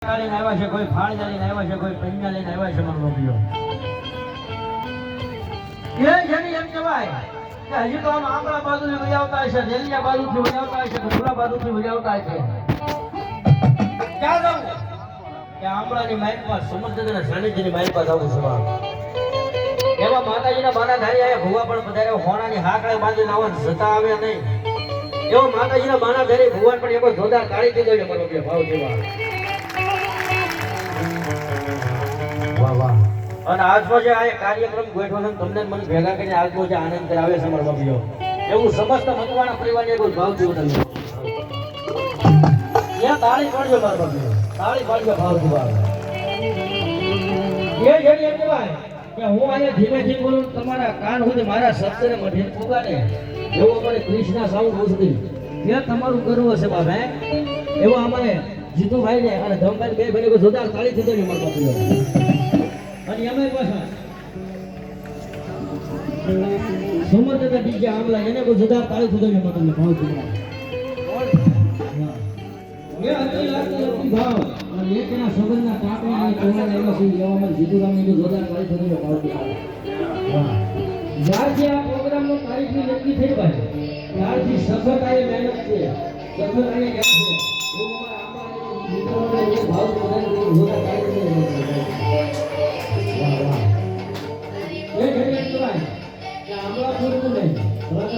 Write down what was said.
લઈને આવ્યા છે, કોઈ ફાળ લઈને આવ્યા છે, કોઈ પૈયા લઈને આવ્યા છે. મારો બાપીઓ એ જેની એમ કહેવાય કે હજી તો આમ આંબળા બાજુથી વજાવતા હશે, રેલિયા બાજુથી વજાવતા હશે, ખુલ્લા બાજુથી વજાવતા હશે. ક્યાં જાવ કે આંબળાની માઇલમાં સમુદ્રના સાનિધ્યની માઇલમાં જવું છે. એવા માતાજીના બાના ધારી આયા ભુવા પણ પધારે હોણાની હાકડે બાંધીને આવા જતા આવે નહીં. એવો માતાજીના બાના ધારી ભુવન પણ એકો જોરદાર તાળી દીધો છે. મારો ભાવ જેવા વાહ વાહ. અને આજનો જે આ કાર્યક્રમ ગોઠવો છે તમને મને ભેગા કરીને આજનો જે આનંદ કરાવે છે મારા બાપીઓ, એવું સમસ્ત મતવાણા પરિવારને એવું ભાવ થયું તમને. ત્યાં તાળી પાડજો મારા બાપીઓ, તાળી પાડજો ભાવ થયું. એ જેની એમ કહેવાય કે હું અહીંયા ધીમે ધીમે બોલું, તમારા કાન સુધી મારા શબ્દને મઢીને પુગાડે એવું અમારે કૃષ્ણા સાઉન્ડ પૂછતી ત્યાં તમારું કરવું હશે બાબા. એવો અમારે જીતુભાઈ ને અને ધમભાઈ બે ભાઈ જોરદાર તાળી થતો ને મારા બાપીઓ. અને એમાં પાછા સમર્થ ડીજે આમલા એને કોઈ જોરદાર તાળી થતો ને તમને ભાવ થતો. એ અતિ લાગતી ભાવ અને એકના સંબંધના ટાંકણા અને કોણા એવા છે એવામાં જીતુરામની કોઈ જોરદાર તાળી થતો ને ભાવ થતો. વાહ. જ્યારથી આ પ્રોગ્રામનો તારીખની નક્કી થઈ ભાઈ ત્યારથી સખત આ મહેનત છે, સખત આ જ્ઞાન છે. એવું અમારા આંબા ભાવ જોરદાર